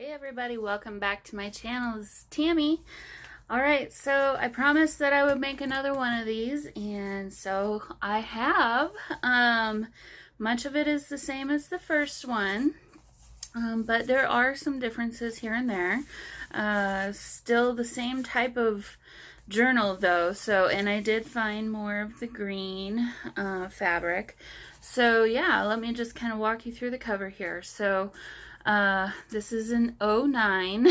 Hey everybody, welcome back to my channel. This is Tammy. Alright, so I promised that I would make another one of these, and so I have. Much of it is the same as the first one, but there are some differences here and there. Still the same type of journal though, and I did find more of the green fabric. So yeah, let me just kind of walk you through the cover here. So this is an 09.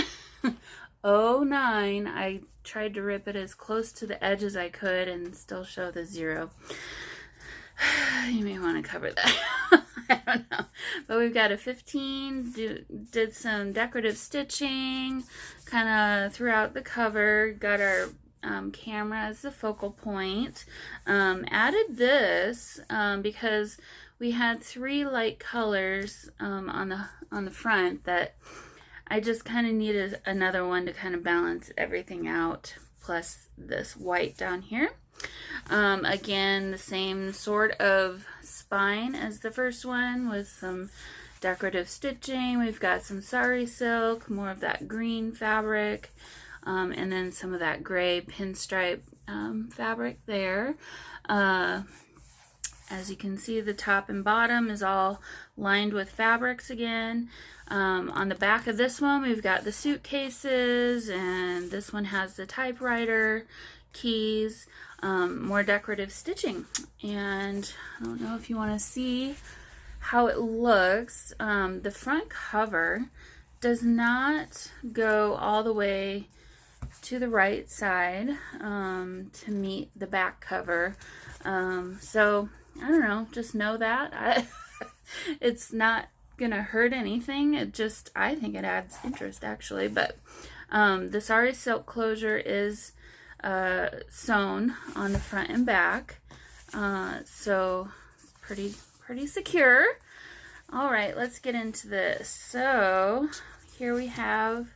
09. I tried to rip it as close to the edge as I could and still show the 0. You may want to cover that. I don't know. But we've got a 15, did some decorative stitching kind of throughout the cover. Got our camera as the focal point. Added this because we had 3 light colors on the front that I just kind of needed another one to kind of balance everything out, plus this white down here. Again, the same sort of spine as the first one with some decorative stitching. We've got some sari silk, more of that green fabric, and then some of that gray pinstripe fabric there. As you can see, the top and bottom is all lined with fabrics again. On the back of this one, we've got the suitcases, and this one has the typewriter, keys, more decorative stitching. And I don't know if you want to see how it looks. The front cover does not go all the way to the right side to meet the back cover. So I don't know, just know that. It's not gonna hurt anything. I think it adds interest actually. But the sari silk closure is sewn on the front and back, so it's pretty secure. All right, let's get into this. So here we have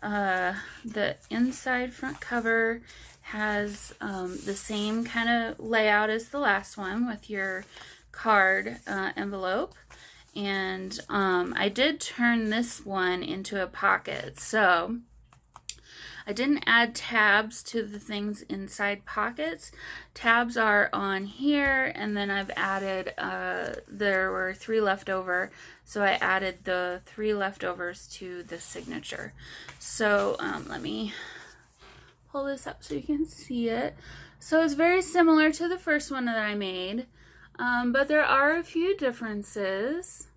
the inside front cover. Has the same kind of layout as the last one with your card envelope, and I did turn this one into a pocket, so I didn't add tabs to the things inside pockets. Tabs are on here, and then I've added, there were 3 left over, so I added the 3 leftovers to the signature. So let me pull this up so you can see it. So it's very similar to the first one that I made, but there are a few differences.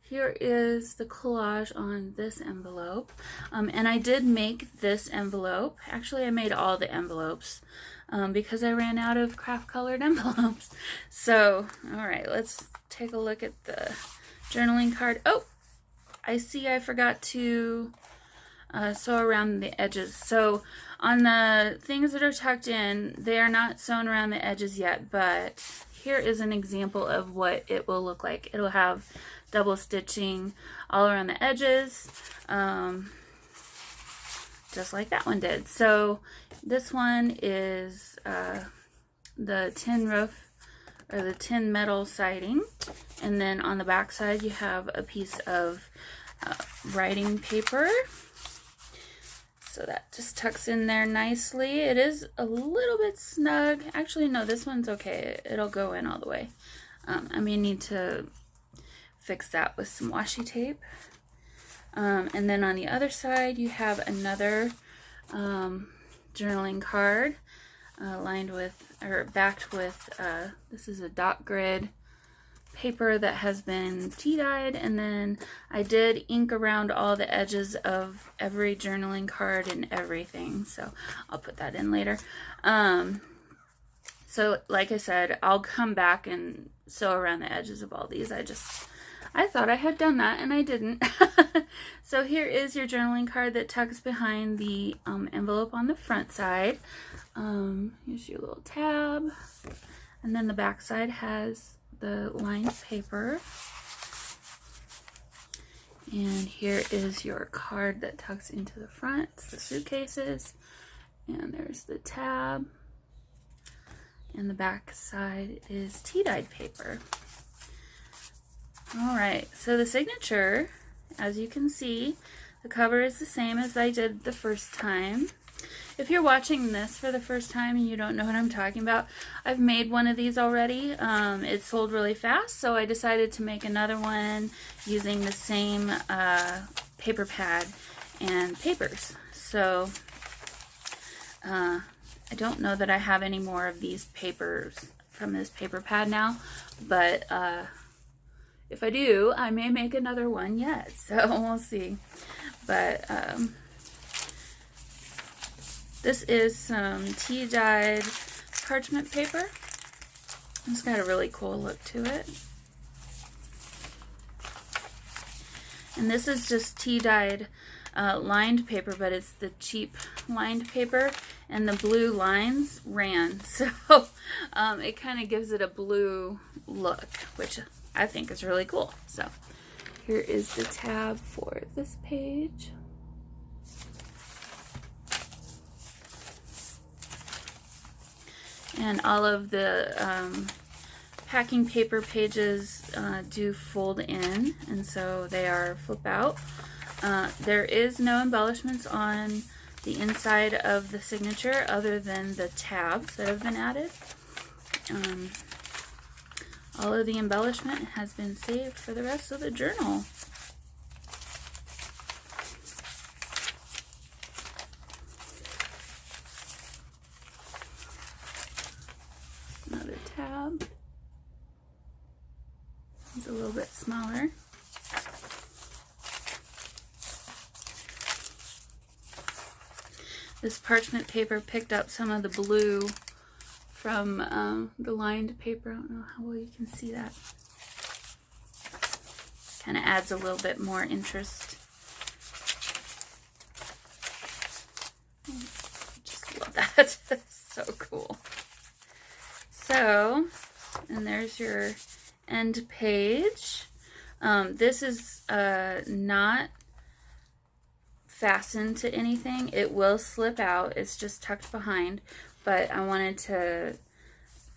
Here is the collage on this envelope, and I did make this envelope. Actually, I made all the envelopes because I ran out of craft colored envelopes. So, all right, let's take a look at the journaling card. Oh, I see I forgot to sew around the edges. So on the things that are tucked in, they are not sewn around the edges yet, but here is an example of what it will look like. It'll have double stitching all around the edges, just like that one did. So this one is the tin roof, or the tin metal siding, and then on the back side you have a piece of writing paper. So that just tucks in there nicely. It is a little bit snug. Actually, no, this one's okay. It'll go in all the way. I may need to fix that with some washi tape. And then on the other side, you have another journaling card lined with, or backed with, this is a dot grid paper that has been tea dyed, and then I did ink around all the edges of every journaling card and everything, so I'll put that in later. So like I said, I'll come back and sew around the edges of all these. I thought I had done that and I didn't. So here is your journaling card that tucks behind the envelope on the front side. Here's your little tab, and then the back side has the lined paper, and here is your card that tucks into the front. It's the suitcases, and there's the tab, and the back side is tea dyed paper. All right, so the signature, as you can see, The cover is the same as I did the first time. If you're watching this for the first time and you don't know what I'm talking about, I've made one of these already. It sold really fast, so I decided to make another one using the same paper pad and papers. So I don't know that I have any more of these papers from this paper pad now, but if I do, I may make another one yet, so we'll see. But this is some tea-dyed parchment paper. It's got a really cool look to it. And this is just tea-dyed lined paper, but it's the cheap lined paper, and the blue lines ran. So it kind of gives it a blue look, which I think is really cool. So here is the tab for this page. And all of the packing paper pages do fold in, and so they are flip out. There is no embellishments on the inside of the signature other than the tabs that have been added. All of the embellishment has been saved for the rest of the journal. Another tab. It's a little bit smaller. This parchment paper picked up some of the blue from the lined paper. I don't know how well you can see that. Kind of adds a little bit more interest. Just love that. It's so cool. So, and there's your end page. This is not fastened to anything. It will slip out. It's just tucked behind, but I wanted to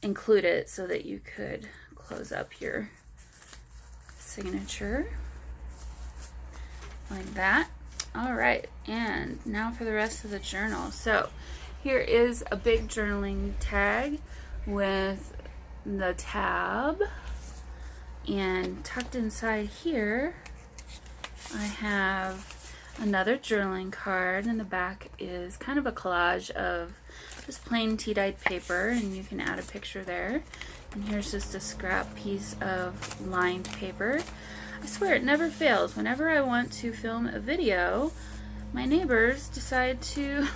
include it so that you could close up your signature like that. All right, and now for the rest of the journal. So here is a big journaling tag with the tab, and tucked inside here I have another journaling card, and the back is kind of a collage of just plain tea-dyed paper, and you can add a picture there. And here's just a scrap piece of lined paper. I swear it never fails. Whenever I want to film a video, my neighbors decide to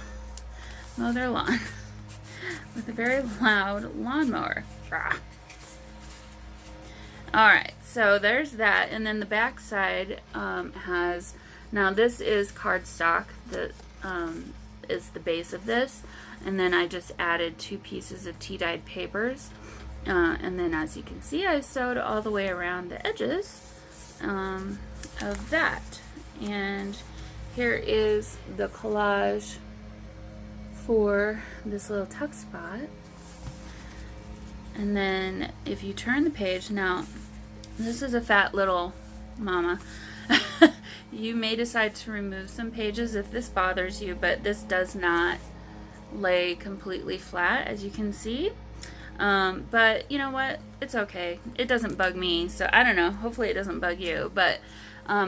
mow their lawn with a very loud lawnmower. Alright, so there's that, and then the back side has, now this is cardstock that is the base of this, and then I just added 2 pieces of tea-dyed papers, and then as you can see I sewed all the way around the edges of that. And here is the collage for this little tuck spot. And then if you turn the page, now this is a fat little mama. You may decide to remove some pages if this bothers you, but this does not lay completely flat, as you can see. But you know what? It's okay. It doesn't bug me, so I don't know. Hopefully it doesn't bug you. But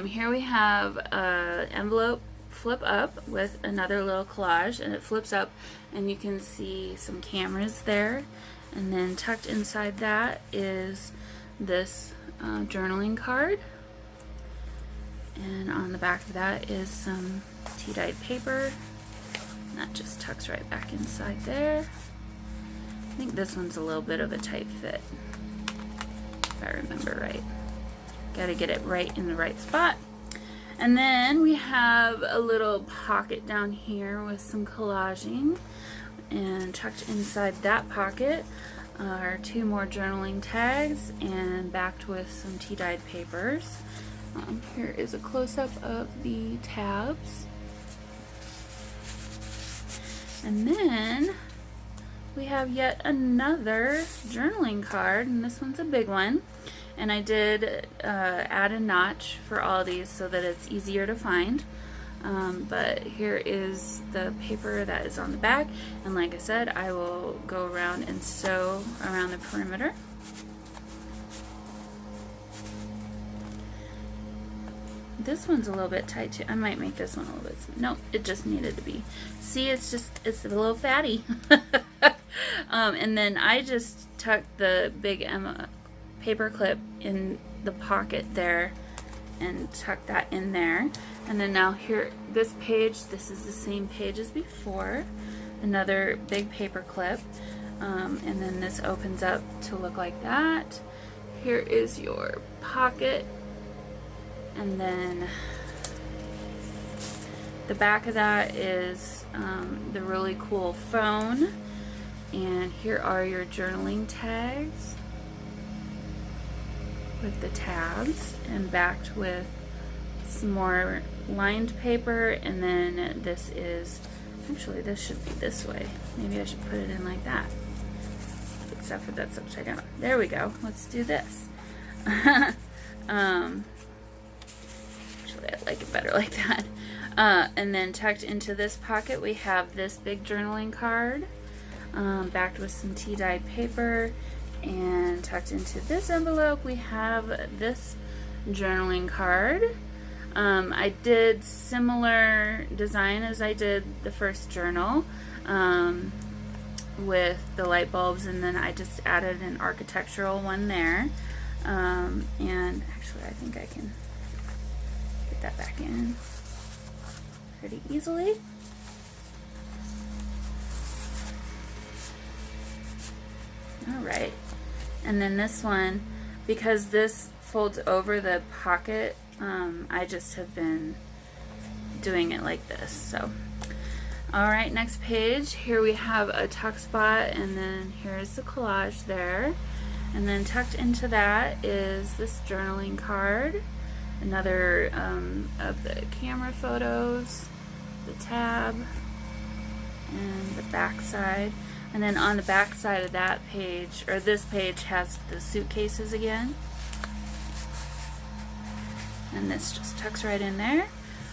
here we have an envelope flip up with another little collage, and it flips up and you can see some cameras there. And then tucked inside that is this journaling card. And on the back of that is some tea-dyed paper. And that just tucks right back inside there. I think this one's a little bit of a tight fit, if I remember right. Gotta get it right in the right spot. And then we have a little pocket down here with some collaging. And tucked inside that pocket are 2 more journaling tags and backed with some tea-dyed papers. Here is a close-up of the tabs. And then we have yet another journaling card, and this one's a big one. And I did add a notch for all these so that it's easier to find. But here is the paper that is on the back, and like I said, I will go around and sew around the perimeter. This one's a little bit tight too. I might make this one a little bit. No, it just needed to be. See, it's a little fatty. And then I just tucked the big paper clip in the pocket there and tucked that in there. And then now here, this page, this is the same page as before. Another big paper clip. And then this opens up to look like that. Here is your pocket. And then the back of that is the really cool phone. And here are your journaling tags with the tabs, and backed with some more lined paper. And then this is, actually this should be this way. Maybe I should put it in like that. Except for that's upside down. There we go. Let's do this. I like it better like that. And then tucked into this pocket we have this big journaling card, backed with some tea-dyed paper, and tucked into this envelope we have this journaling card. I did similar design as I did the first journal, with the light bulbs, and then I just added an architectural one there. And actually I think I can that back in pretty easily. Alright, and then this one, because this folds over the pocket, I just have been doing it like this. So alright, next page, here we have a tuck spot, and then here's the collage there, and then tucked into that is this journaling card. Another of the camera photos, the tab, and the back side. And then on the back side of that page, or this page, has the suitcases again. And this just tucks right in there.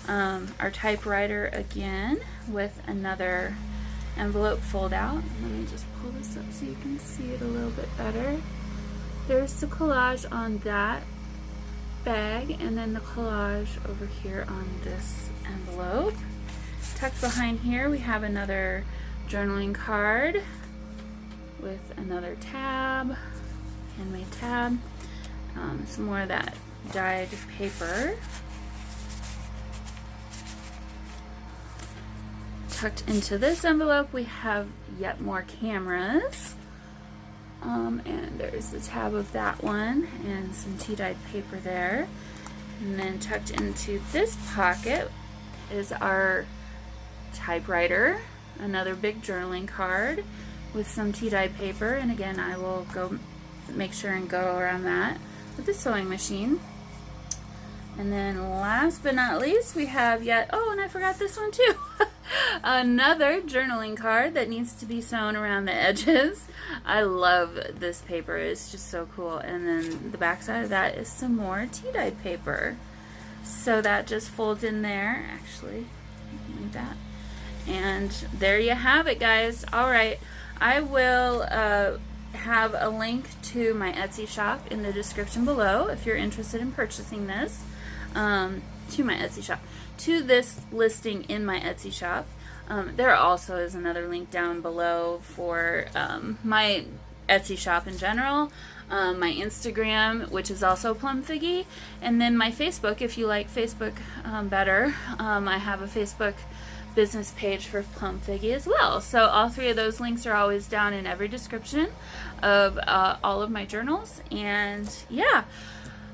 Our typewriter again with another envelope fold out. Let me just pull this up so you can see it a little bit better. There's the collage on that bag, and then the collage over here on this envelope. Tucked behind here we have another journaling card with another tab, handmade tab, some more of that dyed paper. Tucked into this envelope we have yet more cameras. And there's the tab of that one, and some tea-dyed paper there. And then tucked into this pocket is our typewriter, another big journaling card with some tea-dyed paper, and again I will go make sure and go around that with the sewing machine. And then last but not least we have oh, and I forgot this one too. Another journaling card that needs to be sewn around the edges. I love this paper, it's just so cool. And then the back side of that is some more tea-dyed paper. So that just folds in there, actually, like that. And there you have it, guys. Alright, I will have a link to my Etsy shop in the description below if you're interested in purchasing this. To my Etsy shop, to this listing in my Etsy shop. There also is another link down below for my Etsy shop in general, my Instagram, which is also Plum Figgy, and then my Facebook, if you like Facebook better. I have a Facebook business page for Plum Figgy as well. So all three of those links are always down in every description of all of my journals. And yeah,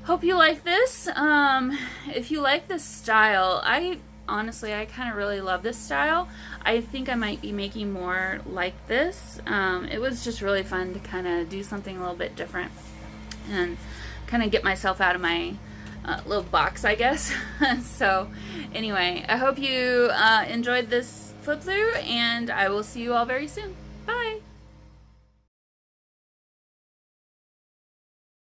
hope you like this. If you like this style, honestly, I kind of really love this style. I think I might be making more like this. It was just really fun to kind of do something a little bit different and kind of get myself out of my little box, I guess. So anyway, I hope you enjoyed this flip through, and I will see you all very soon.